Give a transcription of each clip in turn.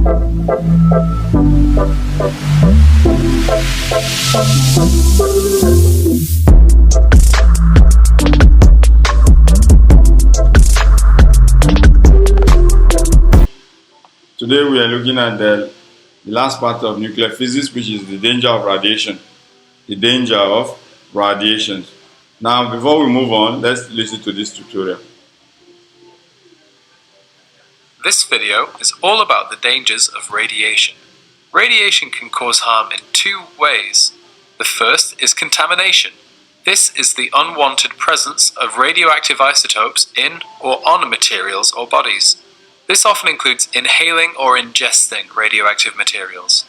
Today we are looking at the last part of nuclear physics, which is the danger of radiation. The danger of radiation. Now, before we move on, let's listen to this tutorial. This video is all about the dangers of radiation. Radiation can cause harm in two ways. The first is contamination. This is the unwanted presence of radioactive isotopes in or on materials or bodies. This often includes inhaling or ingesting radioactive materials.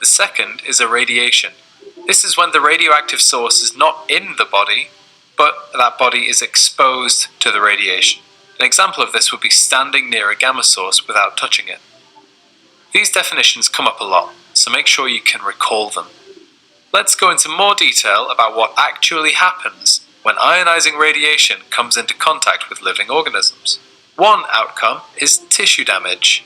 The second is irradiation. This is when the radioactive source is not in the body, but that body is exposed to the radiation. An example of this would be standing near a gamma source without touching it. These definitions come up a lot, so make sure you can recall them. Let's go into more detail about what actually happens when ionizing radiation comes into contact with living organisms. One outcome is tissue damage.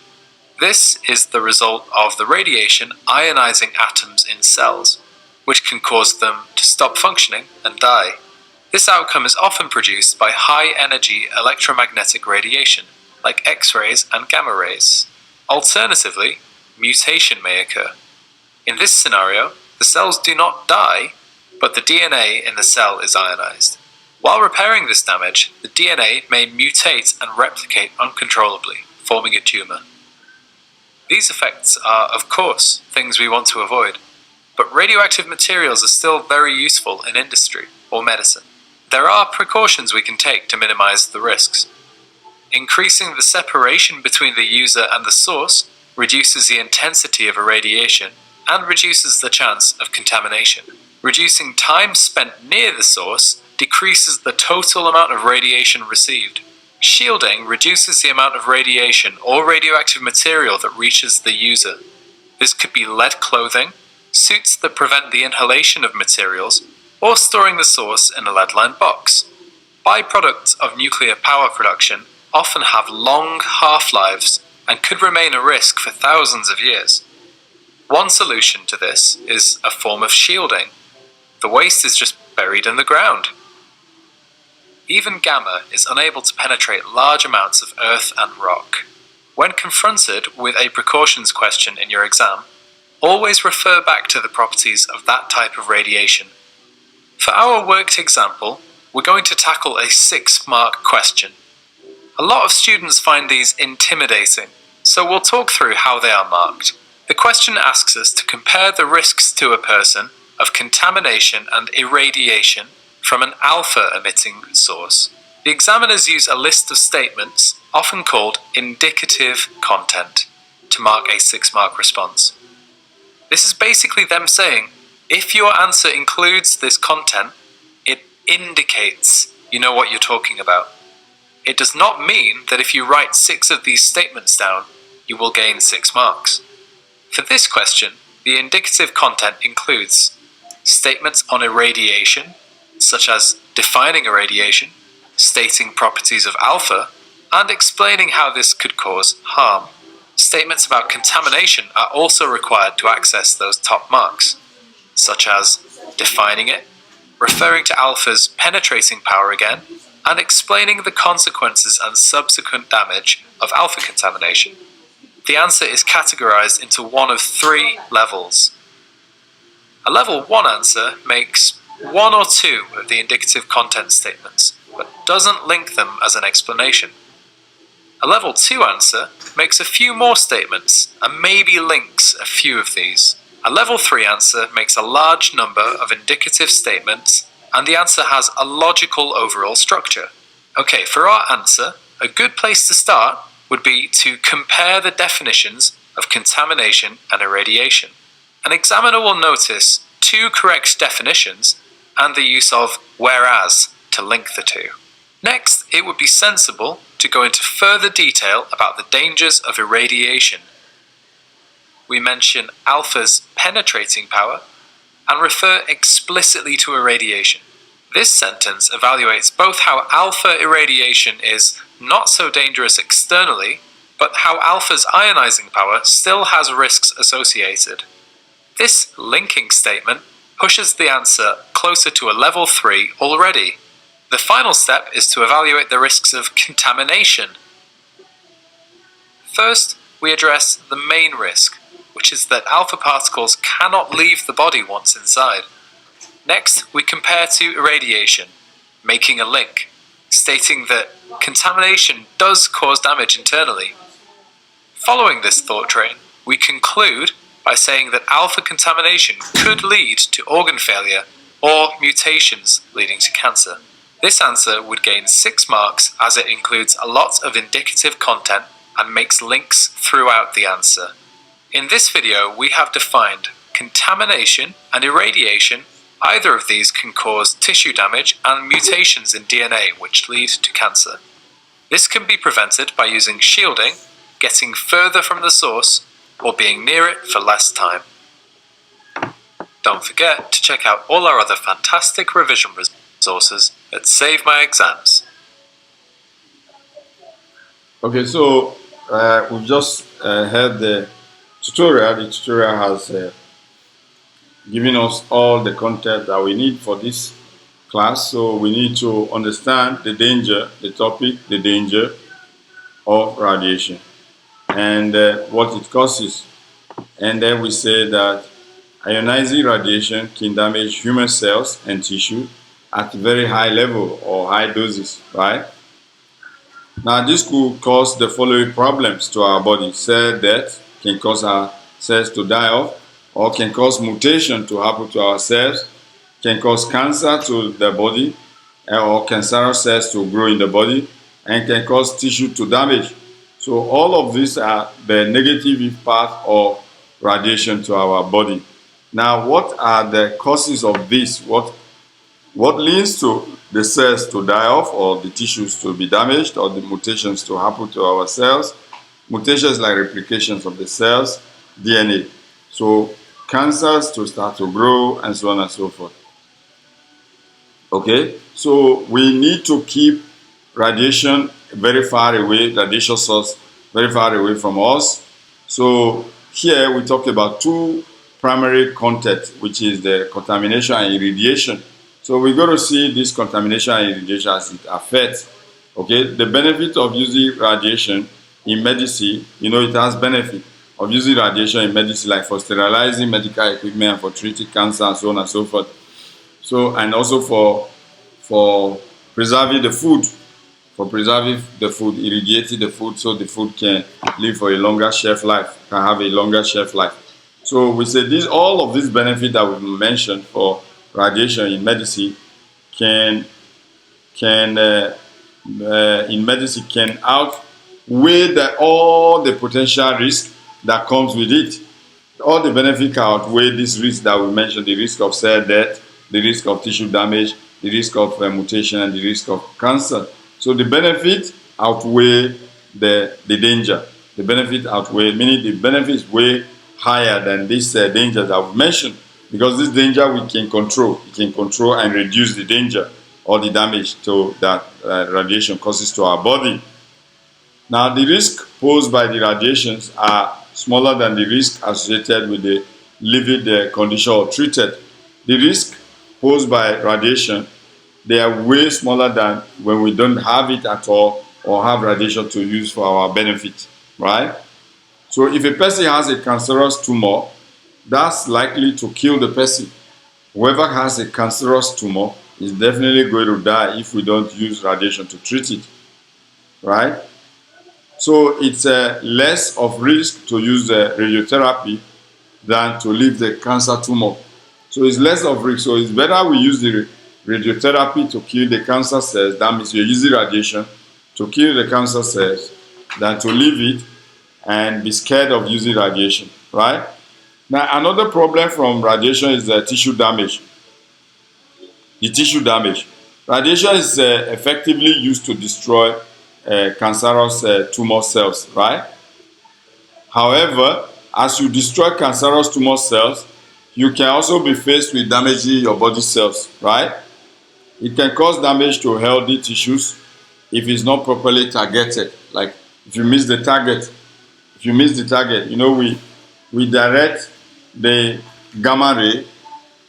This is the result of the radiation ionizing atoms in cells, which can cause them to stop functioning and die. This outcome is often produced by high-energy electromagnetic radiation, like X-rays and gamma rays. Alternatively, mutation may occur. In this scenario, the cells do not die, but the DNA in the cell is ionized. While repairing this damage, the DNA may mutate and replicate uncontrollably, forming a tumor. These effects are, of course, things we want to avoid, but radioactive materials are still very useful in industry or medicine. There are precautions we can take to minimize the risks. Increasing the separation between the user and the source reduces the intensity of irradiation and reduces the chance of contamination. Reducing time spent near the source decreases the total amount of radiation received. Shielding reduces the amount of radiation or radioactive material that reaches the user. This could be lead clothing, suits that prevent the inhalation of materials, or storing the source in a lead-lined box. Byproducts of nuclear power production often have long half-lives and could remain a risk for thousands of years. One solution to this is a form of shielding. The waste is just buried in the ground. Even gamma is unable to penetrate large amounts of earth and rock. When confronted with a precautions question in your exam, always refer back to the properties of that type of radiation. For our worked example, we're going to tackle a 6-mark question. A lot of students find these intimidating, so we'll talk through how they are marked. The question asks us to compare the risks to a person of contamination and irradiation from an alpha-emitting source. The examiners use a list of statements, often called indicative content, to mark a 6-mark response. This is basically them saying, if your answer includes this content, it indicates you know what you're talking about. It does not mean that if you write 6 of these statements down, you will gain 6 marks. For this question, the indicative content includes statements on irradiation, such as defining irradiation, stating properties of alpha, and explaining how this could cause harm. Statements about contamination are also required to access those top marks, such as defining it, referring to alpha's penetrating power again, and explaining the consequences and subsequent damage of alpha contamination. The answer is categorized into one of 3 levels. A level 1 answer makes 1 or 2 of the indicative content statements, but doesn't link them as an explanation. A level 2 answer makes a few more statements and maybe links a few of these. A level 3 answer makes a large number of indicative statements, and the answer has a logical overall structure. Okay, for our answer, a good place to start would be to compare the definitions of contamination and irradiation. An examiner will notice 2 correct definitions and the use of whereas to link the 2. Next, it would be sensible to go into further detail about the dangers of irradiation. We mention alpha's penetrating power and refer explicitly to irradiation. This sentence evaluates both how alpha irradiation is not so dangerous externally, but how alpha's ionizing power still has risks associated. This linking statement pushes the answer closer to a level 3 already. The final step is to evaluate the risks of contamination. First, we address the main risk, which is that alpha particles cannot leave the body once inside. Next, we compare to irradiation, making a link, stating that contamination does cause damage internally. Following this thought train, we conclude by saying that alpha contamination could lead to organ failure or mutations leading to cancer. This answer would gain 6 marks as it includes a lot of indicative content and makes links throughout the answer. In this video, we have defined contamination and irradiation. Either of these can cause tissue damage and mutations in DNA which lead to cancer. This can be prevented by using shielding, getting further from the source, or being near it for less time. Don't forget to check out all our other fantastic revision resources at Save My Exams. Okay, so we've just had the tutorial. The tutorial has given us all the content that we need for this class. So we need to understand the danger, the topic, the danger of radiation and what it causes. And then we say that ionizing radiation can damage human cells and tissue at very high level or high doses, right? Now this could cause the following problems to our body. Cell death can cause our cells to die off, or can cause mutation to happen to our cells, can cause cancer to the body, or cancerous cells to grow in the body, and can cause tissue to damage. So all of these are the negative impact of radiation to our body. Now, what are the causes of this? What leads to the cells to die off, or the tissues to be damaged, or the mutations to happen to our cells? Mutations like replications of the cells, DNA. So cancers to start to grow, and so on and so forth. Okay, so we need to keep radiation very far away, radiation source very far away from us. So here we talk about 2 primary content, which is the contamination and irradiation. So we're going to see this contamination and irradiation as it affects. Okay, the benefit of using radiation in medicine, it has benefit of using radiation in medicine, like for sterilizing medical equipment and for treating cancer and so on and so forth. So, and also for preserving the food, irradiating the food, so the food can live for a longer shelf life, can have a longer shelf life. So we say all of these benefits that we mentioned for radiation in medicine can outweigh all the potential risk that comes with it. All the benefits can outweigh this risk that we mentioned: the risk of cell death, the risk of tissue damage, the risk of mutation, and the risk of cancer. So the benefits outweigh the danger. The benefit outweigh, meaning the benefits way higher than this danger that we mentioned, because this danger we can control. We can control and reduce the danger or the damage to that radiation causes to our body. Now, the risk posed by the radiations are smaller than the risk associated with the living condition or treated. The risk posed by radiation, they are way smaller than when we don't have it at all or have radiation to use for our benefit, right? So if a person has a cancerous tumor, that's likely to kill the person. Whoever has a cancerous tumor is definitely going to die if we don't use radiation to treat it, right? So it's less of risk to use the radiotherapy than to leave the cancer tumor. So it's less of risk. So it's better we use the radiotherapy to kill the cancer cells. That means you're using radiation to kill the cancer cells than to leave it and be scared of using radiation, right? Now, another problem from radiation is the tissue damage. The tissue damage. Radiation is effectively used to destroy cancerous tumor cells, right? However, as you destroy cancerous tumor cells, you can also be faced with damaging your body cells, right? It can cause damage to healthy tissues if it's not properly targeted, like If you miss the target, we direct the gamma ray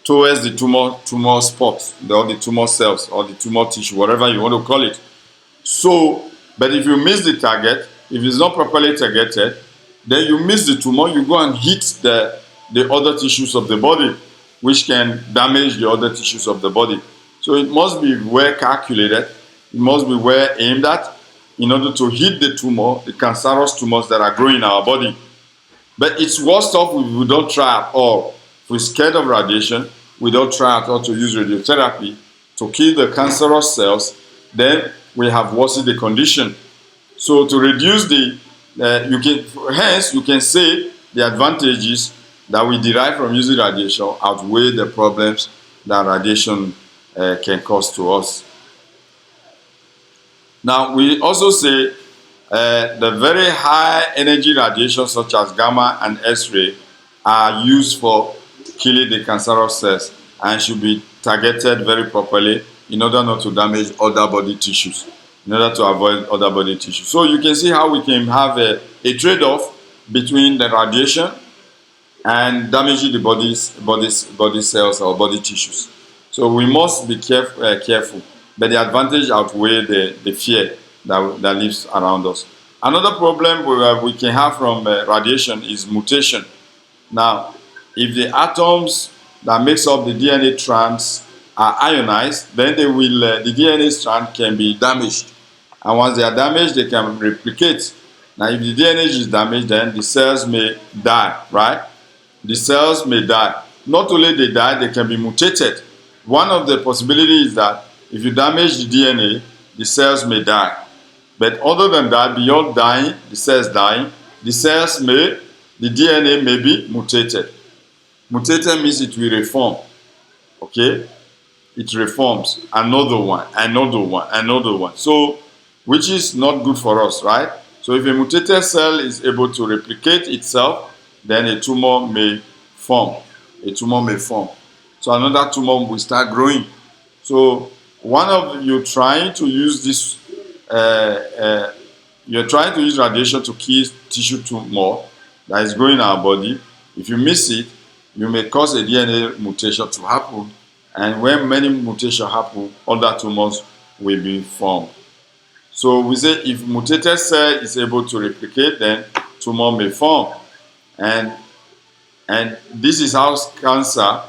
towards the tumor spots, or the tumor cells, or the tumor tissue, whatever you want to call it. So, but if you miss the target, if it's not properly targeted, then you miss the tumor, you go and hit the other tissues of the body, which can damage the other tissues of the body. So it must be well calculated, it must be well aimed at in order to hit the tumor, the cancerous tumors that are growing in our body. But it's worse off if we don't try at all. If we're scared of radiation, we don't try at all to use radiotherapy to kill the cancerous cells, then we have worsened the condition. So to reduce you can say the advantages that we derive from using radiation outweigh the problems that radiation can cause to us. Now, we also say the very high energy radiation such as gamma and X-ray are used for killing the cancerous cells and should be targeted very properly in order not to damage other body tissues, in order to avoid other body tissues. So you can see how we can have a trade-off between the radiation and damaging the body cells or body tissues. So we must be careful, but the advantage outweigh the fear that lives around us. Another problem we can have from radiation is mutation. Now, if the atoms that makes up the DNA strands are ionized, then the DNA strand can be damaged. And once they are damaged, they can replicate. Now, if the DNA is damaged, then the cells may die, right? The cells may die. Not only they die, they can be mutated. One of the possibilities is that if you damage the DNA, the cells may die. But other than that, beyond dying, the cells dying, the DNA may be mutated. Mutated means it will reform. Okay? It reforms another one. So, which is not good for us, right? So if a mutated cell is able to replicate itself, then a tumor may form. So another tumor will start growing. So one of you trying to use this, you're trying to use radiation to kill tissue tumor that is growing in our body. If you miss it, you may cause a DNA mutation to happen. And when many mutations happen, other tumors will be formed. So we say if mutated cell is able to replicate, then tumor may form. And this is how cancer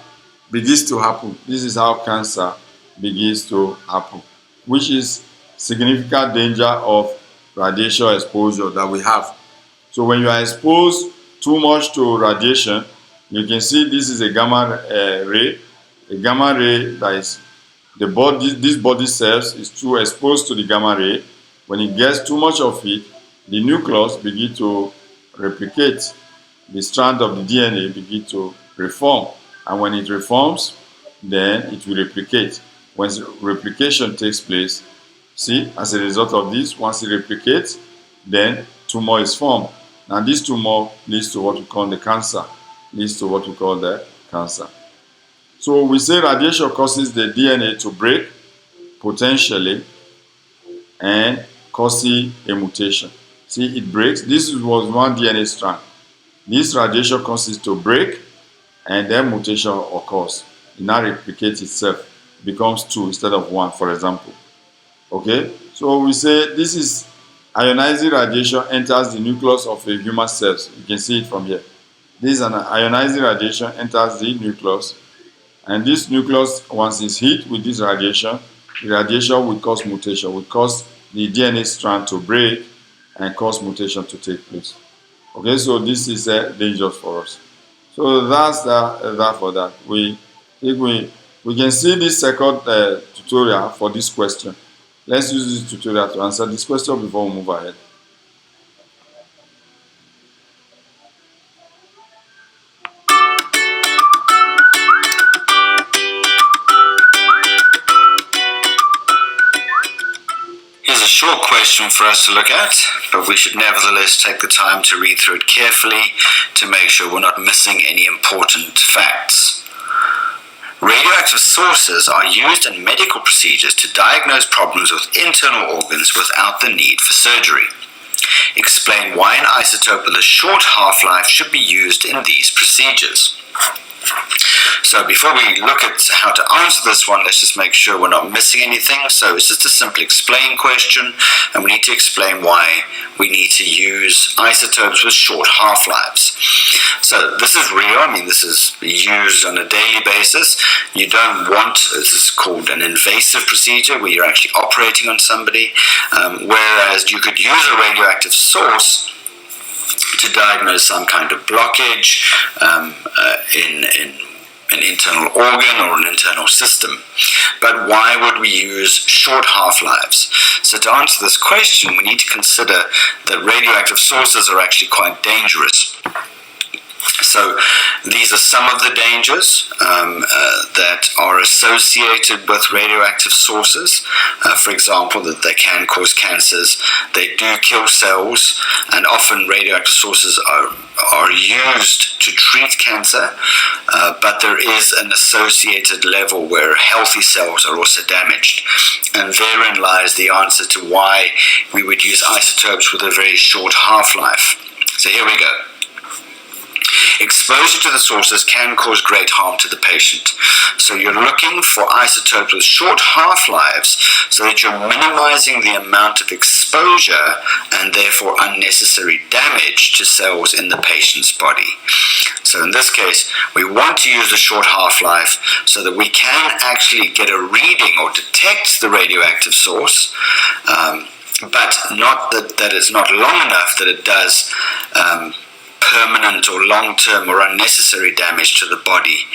begins to happen. Which is significant danger of radiation exposure that we have. So when you are exposed too much to radiation, you can see this is a gamma ray. A gamma ray that is these body cells is too exposed to the gamma ray. When it gets too much of it, the nucleus begin to replicate. The strand of the DNA begin to reform. And when it reforms, then it will replicate. When replication takes place, see, as a result of this, once it replicates, then tumor is formed. Now this tumor leads to what we call the cancer. So we say radiation causes the DNA to break potentially and causing a mutation. See, it breaks. This was one DNA strand. This radiation causes to break and then mutation occurs. It now replicates itself, becomes 2 instead of 1, for example. Okay? So we say this is ionizing radiation enters the nucleus of a human cells. You can see it from here. This is an ionizing radiation enters the nucleus. And this nucleus, once it's hit with this radiation, the radiation will cause mutation, will cause the DNA strand to break and cause mutation to take place. Okay, so this is dangerous for us. So that's that for that. We can see this second tutorial for this question. Let's use this tutorial to answer this question before we move ahead. Here's a short question for us to look at, but we should nevertheless take the time to read through it carefully to make sure we're not missing any important facts. Radioactive sources are used in medical procedures to diagnose problems with internal organs without the need for surgery. Explain why an isotope with a short half-life should be used in these procedures. So before we look at how to answer this one, let's just make sure we're not missing anything. So it's just a simple explain question, and we need to explain why we need to use isotopes with short half-lives. So this is real. I mean, this is used on a daily basis. You don't want, this is called an invasive procedure where you're actually operating on somebody, whereas you could use a radioactive source to diagnose some kind of blockage in an internal organ or an internal system. But why would we use short half-lives? So to answer this question, we need to consider that radioactive sources are actually quite dangerous. So these are some of the dangers that are associated with radioactive sources. For example, that they can cause cancers, they do kill cells, and often radioactive sources are used to treat cancer, but there is an associated level where healthy cells are also damaged. And therein lies the answer to why we would use isotopes with a very short half-life. So here we go. Exposure to the sources can cause great harm to the patient. So you're looking for isotopes with short half-lives so that you're minimizing the amount of exposure and therefore unnecessary damage to cells in the patient's body. So in this case, we want to use the short half-life so that we can actually get a reading or detect the radioactive source, but not that it's not long enough that it does permanent or long-term or unnecessary damage to the body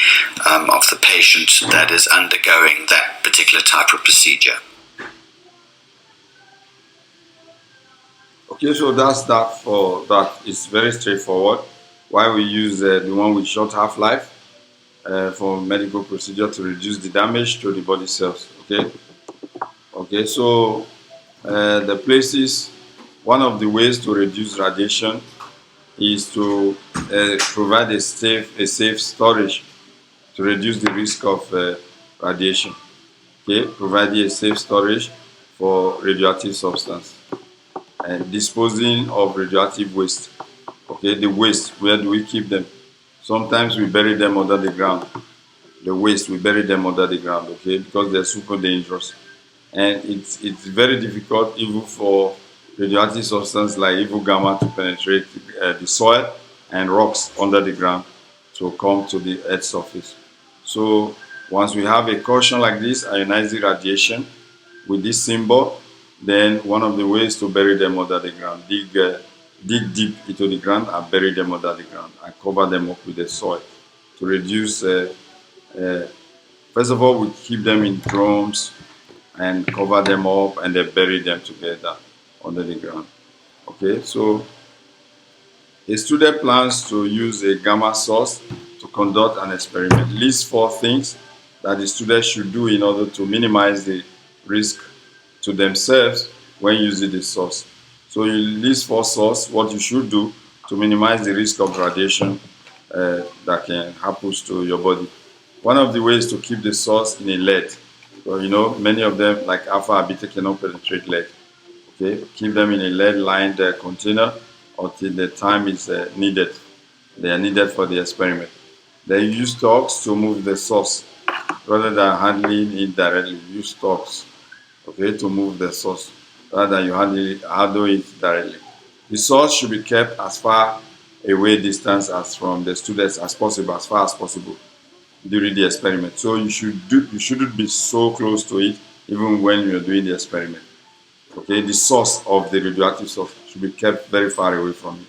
of the patient that is undergoing that particular type of procedure. Okay, so that's that for that. It's very straightforward. Why we use the one with short half-life for medical procedure to reduce the damage to the body cells. Okay, so the places, one of the ways to reduce radiation is to provide a safe storage to reduce the risk of radiation. Okay, providing a safe storage for radioactive substance and disposing of radioactive waste. Okay, the waste, where do we keep them? Sometimes we bury them under the ground. The waste, we bury them under the ground, okay, because they're super dangerous. And it's very difficult even for radioactive substance like evil gamma to penetrate the soil and rocks under the ground to come to the earth surface. So once we have a caution like this, ionizing radiation with this symbol, then one of the ways to bury them under the ground, dig deep into the ground and bury them under the ground and cover them up with the soil to reduce. First of all, we keep them in drums and cover them up and then bury them together under the ground. Okay, so a student plans to use a gamma source to conduct an experiment. List 4 things that the student should do in order to minimize the risk to themselves when using the source. So you list 4 sources, what you should do to minimize the risk of radiation that can happen to your body. One of the ways to keep the source in a lead. So many of them like alpha and beta cannot penetrate lead. Okay, keep them in a lead-lined container until the time is needed. They are needed for the experiment. They use torques to move the source rather than handling it directly. Use torques, okay, to move the source rather than you handle it directly. The source should be kept as far away distance as from the students as possible, as far as possible during the experiment. So you shouldn't be so close to it even when you're doing the experiment. Okay, the source of the radioactive source should be kept very far away from it.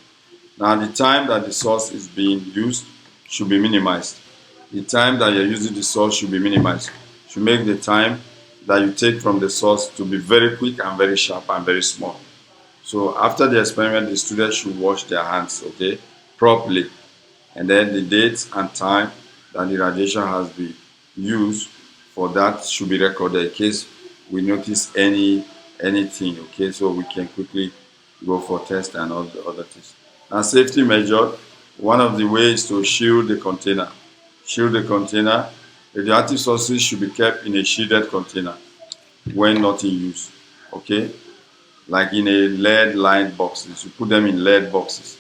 Now, the time that the source is being used should be minimized. The time that you're using the source should be minimized. Should make the time that you take from the source to be very quick and very sharp and very small. So after the experiment, the students should wash their hands, okay, properly. And then the date and time that the radiation has been used for that should be recorded in case we notice anything, okay, so we can quickly go for test and all the other things. And safety measure, one of the ways to shield the container. Shield the container. Radioactive sources should be kept in a shielded container when not in use, okay. like in a lead lined boxes. You put them in lead boxes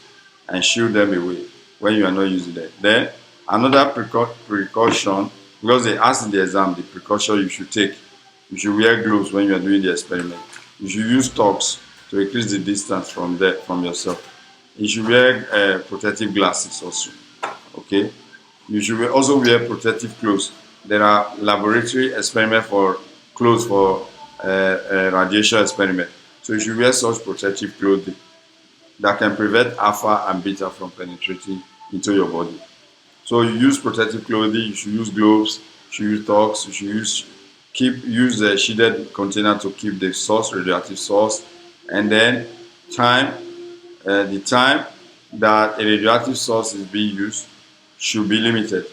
and shield them away when you are not using them. Then another precaution, because they ask in the exam the precaution you should take. You should wear gloves when you are doing the experiment. You should use talks to increase the distance from yourself. You should wear protective glasses also. Okay. You should also wear protective clothes. There are laboratory experiment for clothes for radiation experiment. So you should wear such protective clothing that can prevent alpha and beta from penetrating into your body. So you use protective clothing. You should use gloves. You should use talks. You should use a shielded container to keep the source, radioactive source, and then time. The time that a radioactive source is being used should be limited.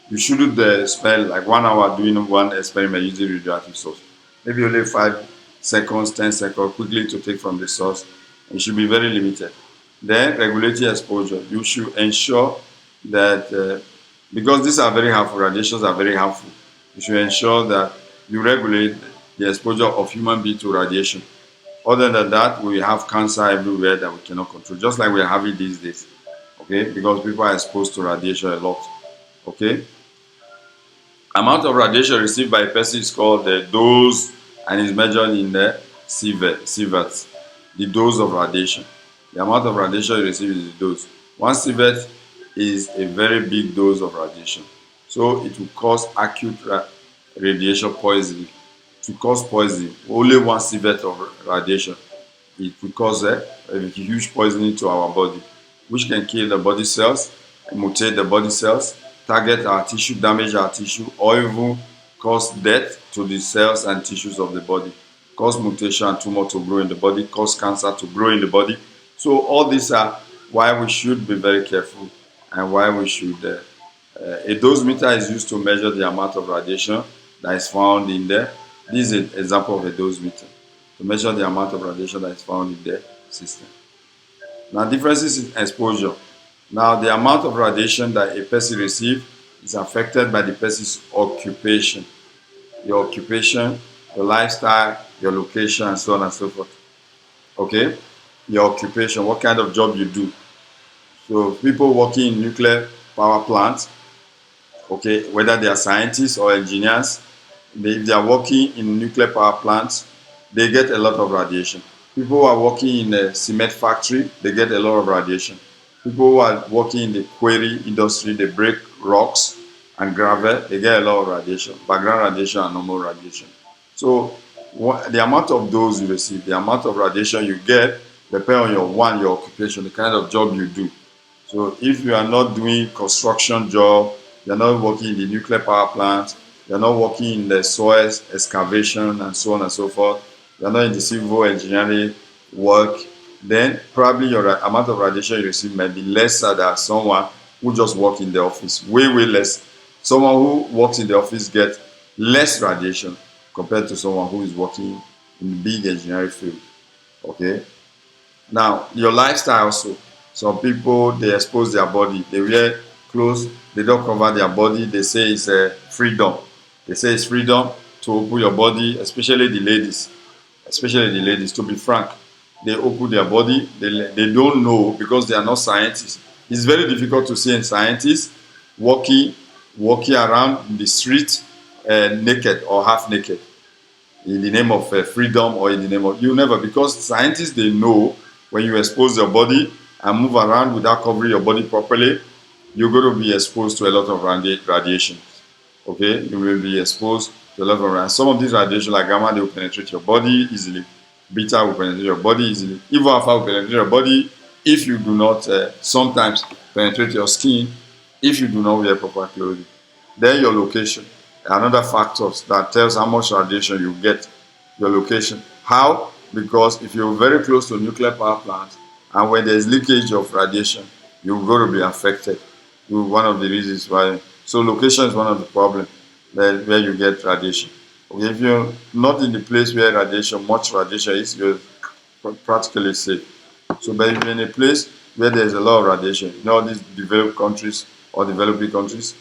You shouldn't spend like 1 hour doing one experiment using radioactive source. Maybe only 5 seconds, 10 seconds quickly to take from the source. It should be very limited. Then regulating exposure. You should ensure that because these are very harmful, radiations are very harmful. You should ensure that you regulate the exposure of human being to radiation. Other than that, we have cancer everywhere that we cannot control, just like we are having these days. Okay, because people are exposed to radiation a lot. Okay, amount of radiation received by a person is called the dose and is measured in the sievert, the dose of radiation. The amount of radiation you receive is the dose. One sievert is a very big dose of radiation. So it will cause acute radiation poisoning. To cause poisoning, only one sievert of radiation, it will cause a huge poisoning to our body, which can kill the body cells, mutate the body cells, target our tissue, damage our tissue, or even cause death to the cells and tissues of the body, cause mutation and tumor to grow in the body, cause cancer to grow in the body. So all these are why we should be very careful and why we should. A dosimeter is used to measure the amount of radiation that is found in there. This is an example of a dosimeter to measure the amount of radiation that is found in the system. Now, differences in exposure. Now, the amount of radiation that a person receives is affected by the person's occupation. Your occupation, your lifestyle, your location, and so on and so forth. Okay? Your occupation, what kind of job you do. So, people working in nuclear power plants, okay, whether they are scientists or engineers, if they are working in nuclear power plants, they get a lot of radiation. People who are working in a cement factory, they get a lot of radiation. People who are working in the quarry industry, they break rocks and gravel, they get a lot of radiation, background radiation and normal radiation. So the amount of dose you receive, the amount of radiation you get, depends on your occupation, the kind of job you do. So if you are not doing construction job, you're not working in the nuclear power plant, you're not working in the soil excavation and so on and so forth, you're not in the civil engineering work, then probably your amount of radiation you receive might be lesser than someone who just works in the office, way less. Someone who works in the office gets less radiation compared to someone who is working in the big engineering field. Okay. Now, your lifestyle also. Some people, they expose their body. They wear clothes, they don't cover their body. They say it's a freedom. They say it's freedom to open your body, especially the ladies. Especially the ladies, to be frank. They open their body. They don't know because they are not scientists. It's very difficult to see a scientist walking around in the street naked or half naked in the name of freedom or in the name of... You never, because scientists, they know when you expose your body and move around without covering your body properly, you're going to be exposed to a lot of radiation. Okay, you will be exposed to a lot of radiation. Some of these radiation, like gamma, they will penetrate your body easily. Beta will penetrate your body easily. Even alpha will penetrate your body if you do not sometimes penetrate your skin if you do not wear proper clothing. Then your location, another factor that tells how much radiation you get. Your location. How? Because if you're very close to a nuclear power plant and when there's leakage of radiation, you're going to be affected. One of the reasons why. So location is one of the problems where you get radiation. Okay, if you're not in the place where much radiation is, you're practically safe. So, but if you're in a place where there's a lot of radiation, these developed countries or developing countries,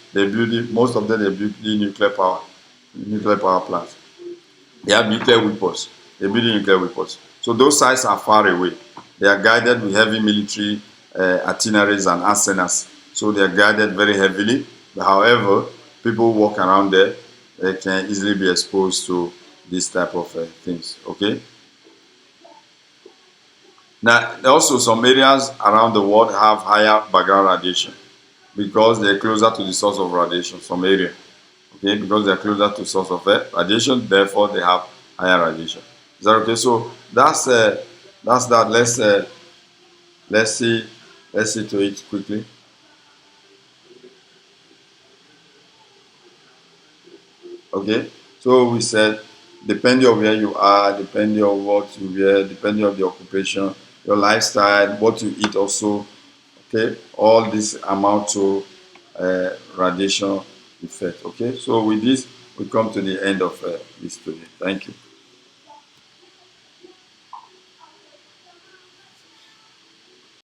most of them they build nuclear power plants. They have nuclear weapons. They build nuclear weapons. So those sites are far away. They are guided with heavy military itineraries and arsenals. So they are guided very heavily. But however, people walk around there, they can easily be exposed to this type of things. Okay. Now, also some areas around the world have higher background radiation because they're closer to the source of radiation. Some area, okay, because they're closer to the source of radiation, therefore they have higher radiation. Is that okay? So that's that. Let's see let's see to it quickly. Okay, so we said depending on where you are, depending on what you wear, depending on the occupation, your lifestyle, what you eat also. Okay, all this amount to radiation effect. Okay, so with this we come to the end of this today. Thank you.